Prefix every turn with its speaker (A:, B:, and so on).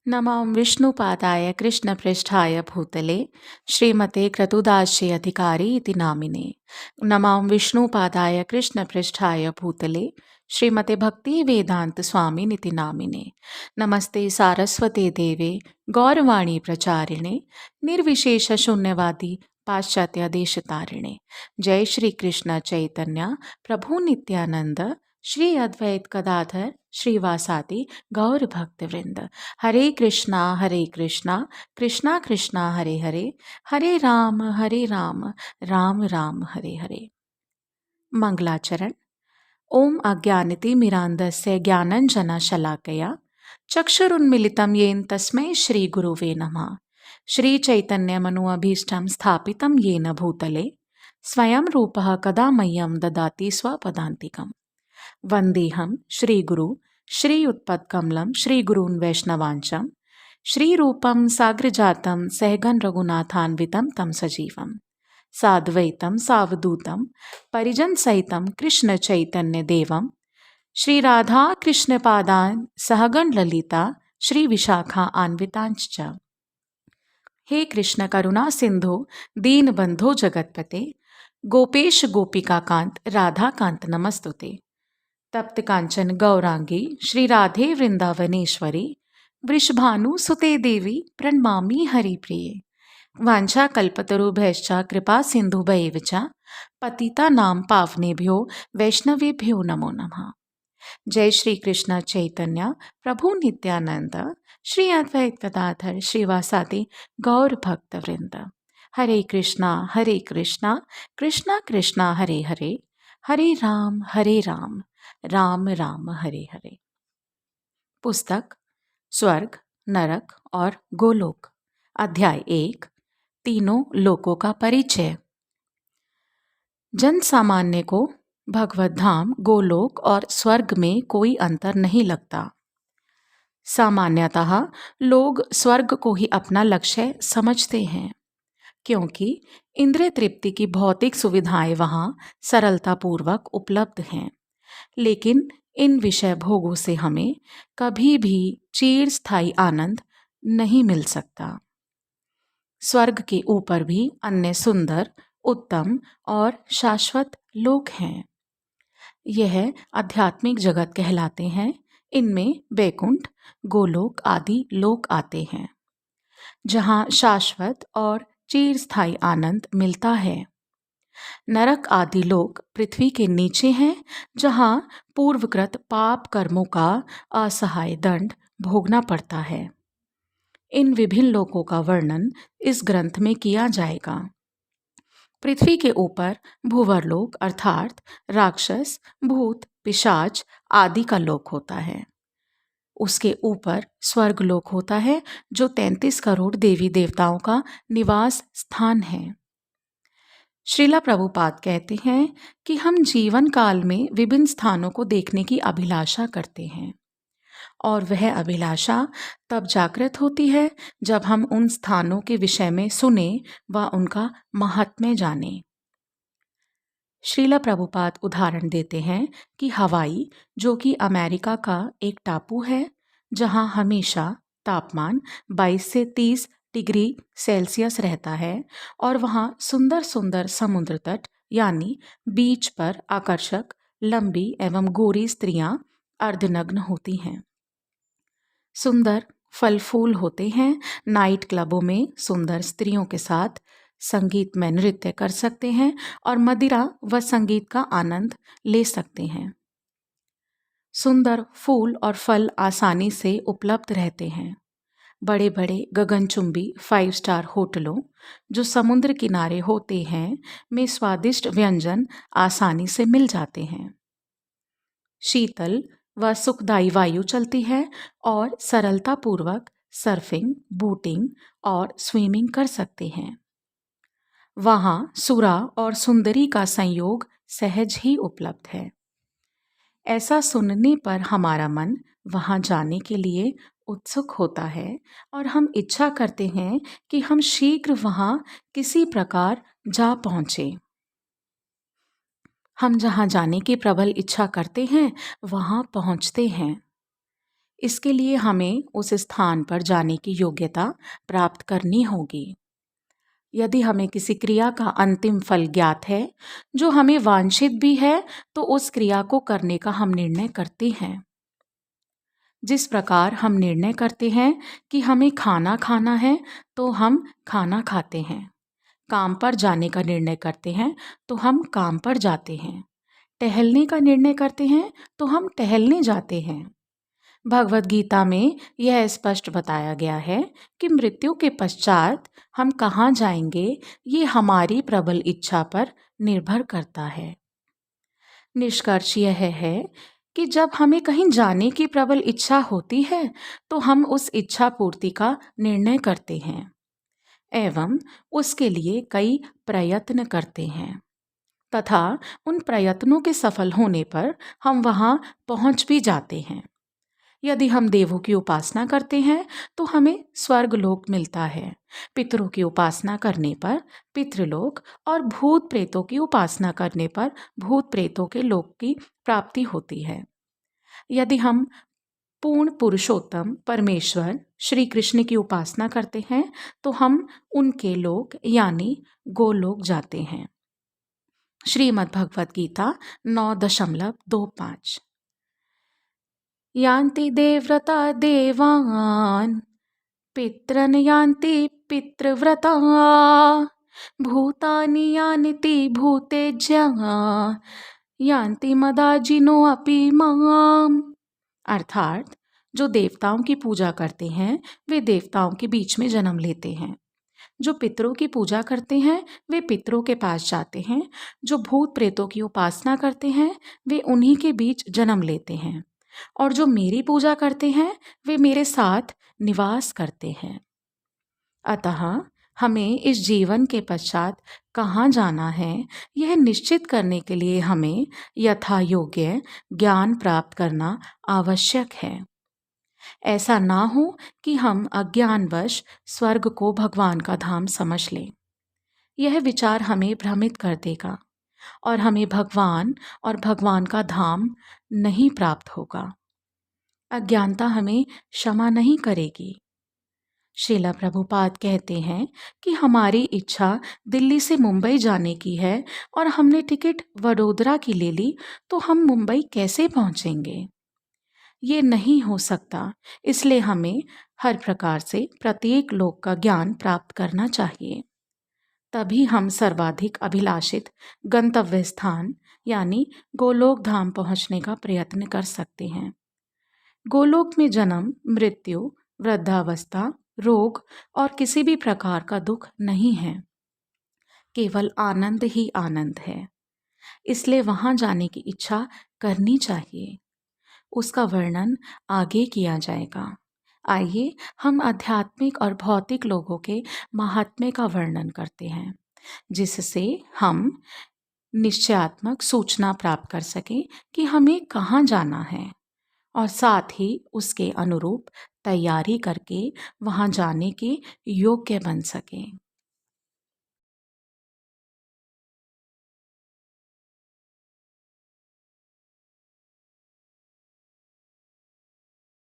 A: नमां विष्णुपादाय कृष्णपृष्ठाय भूतले श्रीमते क्रतुदास्य अधिकारी इति नामिने। नमां विष्णुपादाय कृष्णपृष्ठाय भूतले श्रीमते भक्ति वेदांत स्वामिनिति नामिने। नमस्ते सारस्वते देवे गौरवाणी प्रचारिणे निर्विशेष शून्यवादी पाश्चात्य देशतारिणे। जय श्री कृष्ण चैतन्य प्रभु नित्यानंद श्री अद्वैत गदाधर श्रीवासादि गौर भक्त वृंद। हरे कृष्णा कृष्णा कृष्णा हरे हरे, हरे राम राम राम हरे हरे। मंगलाचरण। ओम अज्ञानतिमिरान्धस्य ज्ञानञ्जनशलाकया चक्षुरुन्मिलितं येन तस्मै श्रीगुरुवे नमः। श्रीचैतन्यमनोऽभीष्टं स्थापितं येन भूतले स्वयं रूपः कदा मह्यं ददाति स्वपदान्तिकम्। वन्देऽहं श्रीगुरु श्रीयुत्पत्कमलं श्रीगुरून् वैष्णवांचं श्रीरूपं साग्रजातं सहगण रघुनाथान्वितं तं सजीवं साद्वैतं सावधूतं परिजनसहितं कृष्णचैतन्यदेवं श्रीराधा कृष्णपादान् सहगण ललिता श्रीविशाखा अन्वितांश्च। हे कृष्ण करुणा सिंधु दीनबंधो जगतपते गोपेश गोपिकाकांत राधाकांत नमस्तुते। तप्त कांचन गौरांगी श्री राधे वृंदावनेश्वरी वृषभानुसुते देवी प्रणमामि हरिप्रिये। वांछा कल्पतरुभ्यश्च कृपा सिंधुभैव च पतितानां पावनेभ्यो वैष्णवेभ्यो नमो नमः। जय श्री कृष्ण चैतन्य प्रभु नित्यानंद श्री अद्वैत गदाधर श्रीवासादि गौर भक्त वृंद। हरे कृष्णा कृष्णा कृष्णा हरे हरे, हरे राम राम राम हरे हरे। पुस्तक स्वर्ग, नरक और गोलोक, अध्याय 1, तीनों लोकों का परिचय। जन सामान्य को भगवत धाम, गोलोक और स्वर्ग में कोई अंतर नहीं लगता। सामान्यतः लोग स्वर्ग को ही अपना लक्ष्य समझते हैं, क्योंकि इंद्रिय तृप्ति की भौतिक सुविधाएं वहां सरलतापूर्वक उपलब्ध हैं। लेकिन इन विषय भोगों से हमें कभी भी चिरस्थायी आनंद नहीं मिल सकता। स्वर्ग के ऊपर भी अन्य सुंदर, उत्तम और शाश्वत लोक हैं। यह आध्यात्मिक जगत कहलाते हैं। इनमें वैकुंठ, गोलोक आदि लोक आते हैं, जहाँ शाश्वत और चिरस्थायी आनंद मिलता है। नरक आदि लोक पृथ्वी के नीचे हैं, जहाँ पूर्वकृत पाप कर्मों का असहाय दंड भोगना पड़ता है। इन विभिन्न लोकों का वर्णन इस ग्रंथ में किया जाएगा। पृथ्वी के ऊपर भूवरलोक अर्थात राक्षस, भूत, पिशाच आदि का लोक होता है। उसके ऊपर स्वर्गलोक होता है, जो 33 करोड़ देवी देवताओं का निवास स्थान है। श्रीला प्रभुपाद कहते हैं कि हम जीवन काल में विभिन्न स्थानों को देखने की अभिलाषा करते हैं, और वह अभिलाषा तब जागृत होती है जब हम उन स्थानों के विषय में सुने व उनका महात्म्य जाने। श्रीला प्रभुपाद उदाहरण देते हैं कि हवाई, जो कि अमेरिका का एक टापू है, जहां हमेशा तापमान 22 से 30 डिग्री सेल्सियस रहता है, और वहां सुंदर सुंदर समुद्र तट यानी बीच पर आकर्षक लंबी एवं गोरी स्त्रियां अर्धनग्न होती हैं। सुंदर फल फूल होते हैं। नाइट क्लबों में सुंदर स्त्रियों के साथ संगीत में नृत्य कर सकते हैं और मदिरा व संगीत का आनंद ले सकते हैं। सुंदर फूल और फल आसानी से उपलब्ध रहते हैं। बड़े बड़े गगनचुंबी 5 स्टार होटलों, जो समुद्र किनारे होते हैं, में स्वादिष्ट व्यंजन आसानी से मिल जाते हैं। शीतल व सुखदायी वायु चलती है और सरलतापूर्वक सर्फिंग, बोटिंग और स्विमिंग कर सकते हैं। वहाँ सुरा और सुंदरी का संयोग सहज ही उपलब्ध है। ऐसा सुनने पर हमारा मन वहाँ जाने के लिए उत्सुक होता है और हम इच्छा करते हैं कि हम शीघ्र वहाँ किसी प्रकार जा पहुँचे। हम जहाँ जाने की प्रबल इच्छा करते हैं, वहाँ पहुँचते हैं। इसके लिए हमें उस स्थान पर जाने की योग्यता प्राप्त करनी होगी। यदि हमें किसी क्रिया का अंतिम फल ज्ञात है, जो हमें वांछित भी है, तो उस क्रिया को करने का हम निर्णय करते हैं। जिस प्रकार हम निर्णय करते हैं कि हमें खाना खाना है, तो हम खाना खाते हैं। काम पर जाने का निर्णय करते हैं, तो हम काम पर जाते हैं। टहलने का निर्णय करते हैं, तो हम टहलने जाते हैं। भगवद गीता में यह स्पष्ट बताया गया है कि मृत्यु के पश्चात हम कहाँ जाएंगे, ये हमारी प्रबल इच्छा पर निर्भर करता है। निष्कर्ष यह है कि जब हमें कहीं जाने की प्रबल इच्छा होती है, तो हम उस इच्छा पूर्ति का निर्णय करते हैं एवं उसके लिए कई प्रयत्न करते हैं तथा उन प्रयत्नों के सफल होने पर हम वहाँ पहुँच भी जाते हैं। यदि हम देवों की उपासना करते हैं, तो हमें स्वर्ग लोक मिलता है। पितरों की उपासना करने पर पितृलोक और भूत प्रेतों की उपासना करने पर भूत प्रेतों के लोक की प्राप्ति होती है। यदि हम पूर्ण पुरुषोत्तम परमेश्वर श्री कृष्ण की उपासना करते हैं, तो हम उनके लोक यानी गोलोक जाते हैं। श्रीमद् भगवद गीता 9.25। यान्ति देवव्रता देवान् पितॄन् यान्ति पितृव्रता भूतानि यान्ति भूतेज्या यान्ति मदाजिनो अपि माम्। अर्थात जो देवताओं की पूजा करते हैं, वे देवताओं के बीच में जन्म लेते हैं। जो पितरों की पूजा करते हैं, वे पितरों के पास जाते हैं। जो भूत प्रेतों की उपासना करते हैं, वे उन्हीं के बीच जन्म लेते हैं। और जो मेरी पूजा करते हैं, वे मेरे साथ निवास करते हैं। अतः हमें इस जीवन के पश्चात कहाँ जाना है, यह निश्चित करने के लिए हमें यथा योग्य ज्ञान प्राप्त करना आवश्यक है। ऐसा ना हो कि हम अज्ञानवश स्वर्ग को भगवान का धाम समझ लें। यह विचार हमें भ्रमित कर देगा और हमें भगवान और भगवान का धाम नहीं प्राप्त होगा। अज्ञानता हमें क्षमा नहीं करेगी। श्रीला प्रभुपाद कहते हैं कि हमारी इच्छा दिल्ली से मुंबई जाने की है और हमने टिकट वडोदरा की ले ली, तो हम मुंबई कैसे पहुंचेंगे? ये नहीं हो सकता। इसलिए हमें हर प्रकार से प्रत्येक लोक का ज्ञान प्राप्त करना चाहिए। तभी हम सर्वाधिक अभिलाषित गंतव्य स्थान यानी गोलोक धाम पहुंचने का प्रयत्न कर सकते हैं। गोलोक में जन्म, मृत्यु, वृद्धावस्था, रोग और किसी भी प्रकार का दुख नहीं है। केवल आनंद ही आनंद है। इसलिए वहां जाने की इच्छा करनी चाहिए। उसका वर्णन आगे किया जाएगा। आइए हम आध्यात्मिक और भौतिक लोगों के महात्म्य का वर्णन करते हैं, जिससे हम निश्चयात्मक सूचना प्राप्त कर सकें कि हमें कहाँ जाना है और साथ ही उसके अनुरूप तैयारी करके वहाँ जाने के योग्य बन सकें।